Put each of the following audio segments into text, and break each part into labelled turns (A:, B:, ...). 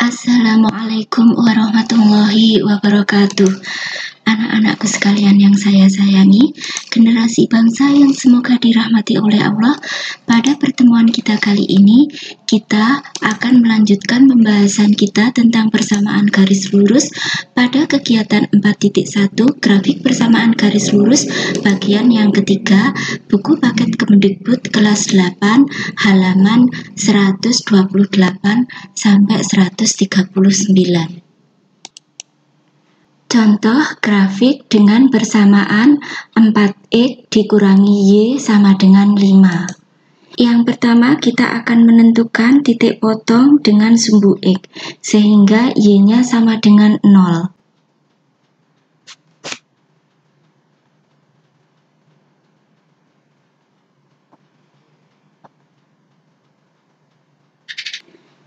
A: Assalamualaikum warahmatullahi wabarakatuh. Anak-anakku sekalian yang saya sayangi, generasi bangsa yang semoga dirahmati oleh Allah, pada pertemuan kita kali ini, kita akan melanjutkan pembahasan kita tentang persamaan garis lurus pada kegiatan 4.1 grafik persamaan garis lurus bagian yang ketiga, buku paket Kemendikbud kelas 8 halaman 128 sampai 139. Contoh grafik dengan persamaan 4x dikurangi y sama dengan 5. Yang pertama kita akan menentukan titik potong dengan sumbu x, sehingga y-nya sama dengan 0.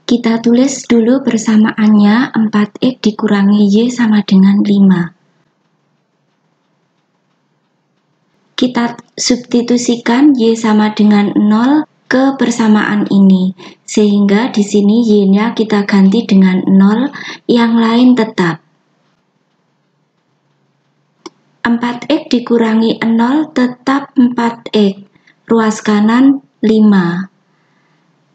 A: Kita tulis dulu persamaannya, 4x dikurangi y sama dengan 5. Kita substitusikan y sama dengan 0 ke persamaan ini, sehingga di sini y-nya kita ganti dengan 0, yang lain tetap. 4x dikurangi 0 tetap 4x, ruas kanan 5.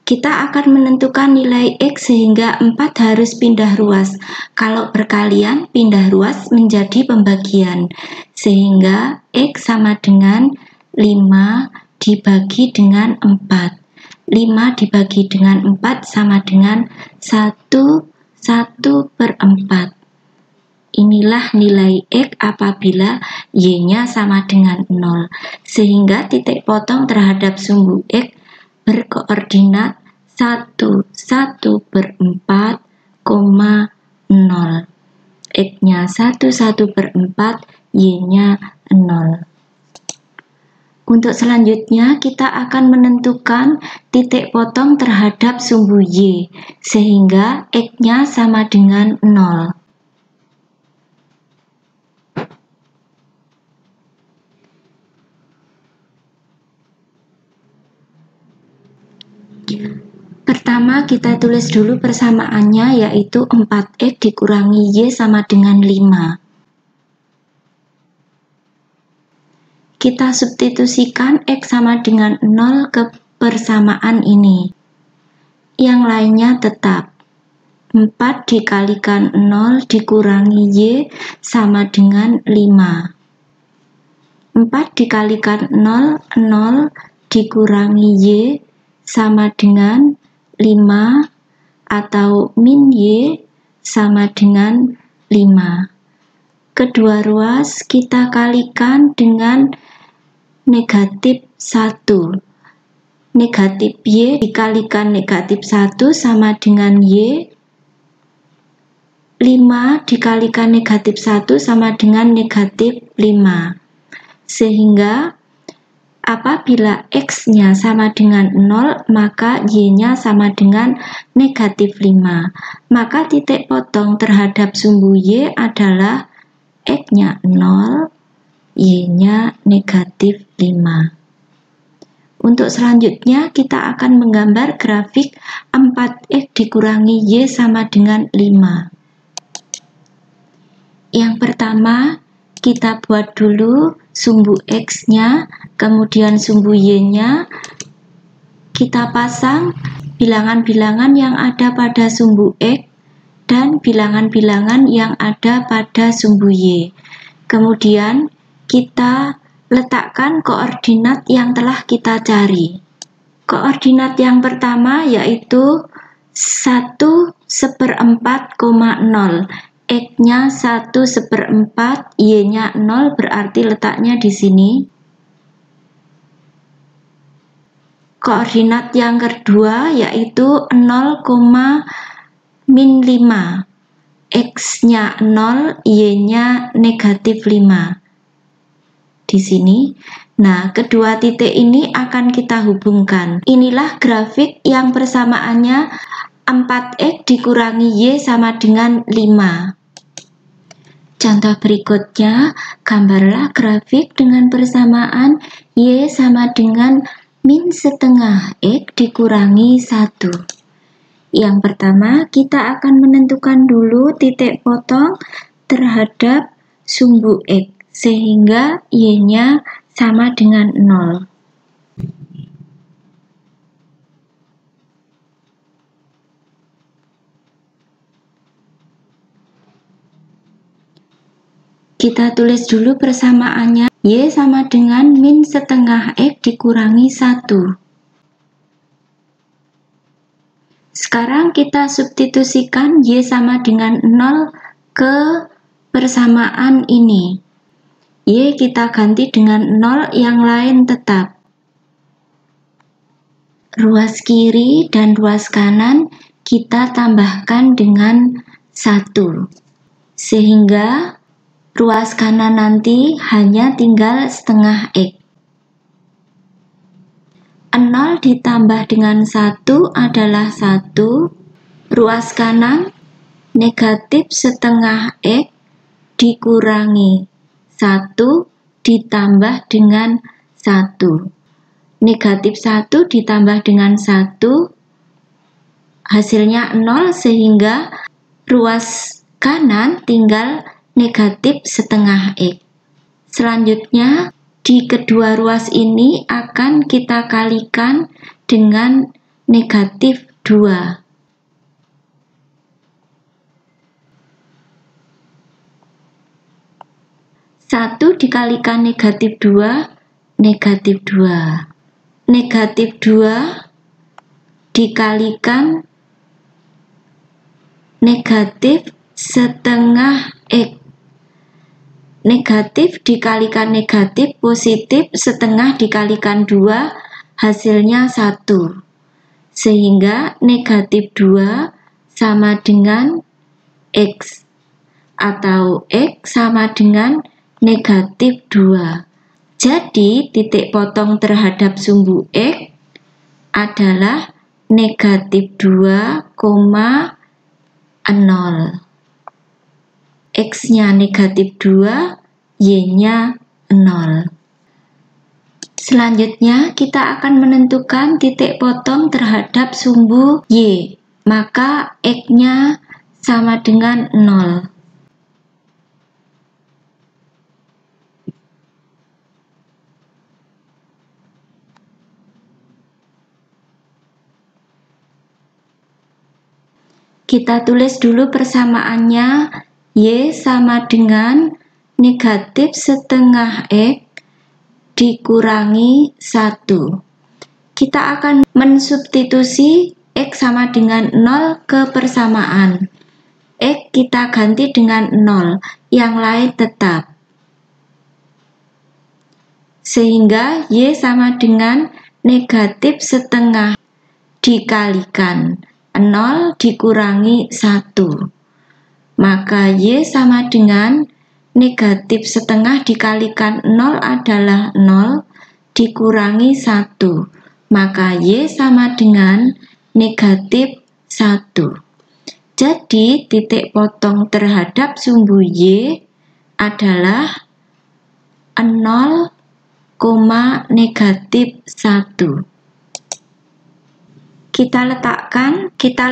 A: Kita akan menentukan nilai x sehingga 4 harus pindah ruas. Kalau berkalian, pindah ruas menjadi pembagian. Sehingga x sama dengan 5 dibagi dengan 4. 5 dibagi dengan 4 sama dengan 1/4. Inilah nilai x apabila y-nya sama dengan 0. Sehingga titik potong terhadap sumbu x berkoordinat 1/4, 0. X-nya 1/4, y-nya 0. Untuk selanjutnya kita akan menentukan titik potong terhadap sumbu y, sehingga x-nya sama dengan 0. Pertama kita tulis dulu persamaannya, yaitu 4x dikurangi y sama dengan 5. Kita substitusikan x sama dengan 0 ke persamaan ini. Yang lainnya tetap. 4 dikalikan 0 dikurangi y sama dengan 5. 4 dikalikan 0, 0 dikurangi y sama dengan 5 atau min y sama dengan 5. Kedua ruas kita kalikan dengan negatif 1. Negatif y dikalikan negatif 1 sama dengan y. 5 dikalikan negatif 1 sama dengan negatif 5. Sehingga apabila x-nya sama dengan 0, maka y-nya sama dengan negatif 5. Maka titik potong terhadap sumbu y adalah x-nya 0, y-nya negatif 5. Untuk selanjutnya kita akan menggambar grafik 4x dikurangi y sama dengan 5. Yang pertama kita buat dulu sumbu x-nya, kemudian sumbu y-nya. Kita pasang bilangan-bilangan yang ada pada sumbu x dan bilangan-bilangan yang ada pada sumbu y. Kemudian kita letakkan koordinat yang telah kita cari. Koordinat yang pertama yaitu 1/4,0. X-nya 1/4, y-nya 0, berarti letaknya di sini. Koordinat yang kedua yaitu 0,-5. X-nya 0, y-nya negatif 5. Di sini. Nah, kedua titik ini akan kita hubungkan. Inilah grafik yang persamaannya 4x dikurangi y sama dengan 5. Contoh berikutnya, gambarlah grafik dengan persamaan y sama dengan min setengah x dikurangi 1. Yang pertama, kita akan menentukan dulu titik potong terhadap sumbu X, sehingga Y-nya sama dengan 0. Kita tulis dulu persamaannya. Y sama dengan min setengah X dikurangi 1. Sekarang kita substitusikan Y sama dengan 0 ke persamaan ini. Y kita ganti dengan 0, yang lain tetap. Ruas kiri dan ruas kanan kita tambahkan dengan 1. Sehingga ruas kanan nanti hanya tinggal setengah X. 0 ditambah dengan 1 adalah 1. Ruas kanan negatif setengah X dikurangi 1 ditambah dengan 1. Negatif 1 ditambah dengan 1 hasilnya 0, sehingga ruas kanan tinggal negatif setengah X. Selanjutnya, di kedua ruas ini akan kita kalikan dengan negatif 2. Satu dikalikan negatif 2, negatif 2. Negatif 2 dikalikan negatif setengah X. Negatif dikalikan negatif, positif, setengah dikalikan 2, hasilnya 1. Sehingga negatif 2 sama dengan X, atau X sama dengan negatif 2. Jadi titik potong terhadap sumbu X adalah negatif 2,0. X-nya negatif 2, Y-nya 0. Selanjutnya, kita akan menentukan titik potong terhadap sumbu Y. Maka X-nya sama dengan 0. Kita tulis dulu persamaannya. Y sama dengan negatif setengah X dikurangi 1. Kita akan mensubstitusi X sama dengan 0 ke persamaan. X kita ganti dengan 0, yang lain tetap. Sehingga Y sama dengan negatif setengah dikalikan 0 dikurangi 1. Maka Y sama dengan negatif setengah dikalikan 0 adalah 0 dikurangi 1. Maka Y sama dengan negatif 1. Jadi titik potong terhadap sumbu Y adalah 0, negatif 1. Kita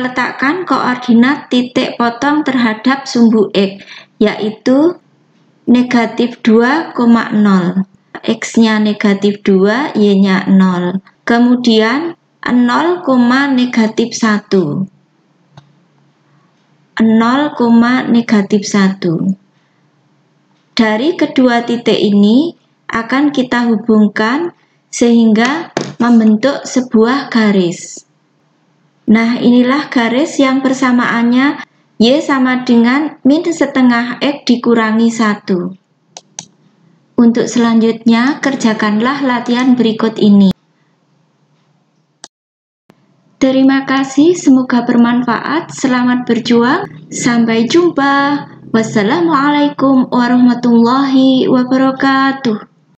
A: letakkan koordinat titik potong terhadap sumbu X, yaitu negatif 2,0. X-nya negatif 2, Y-nya 0. Kemudian 0, negatif 1. 0, negatif 1. Dari kedua titik ini akan kita hubungkan sehingga membentuk sebuah garis. Nah, inilah garis yang persamaannya Y sama dengan min setengah X dikurangi 1. Untuk selanjutnya, kerjakanlah latihan berikut ini. Terima kasih, semoga bermanfaat. Selamat berjuang. Sampai jumpa. Wassalamualaikum warahmatullahi wabarakatuh.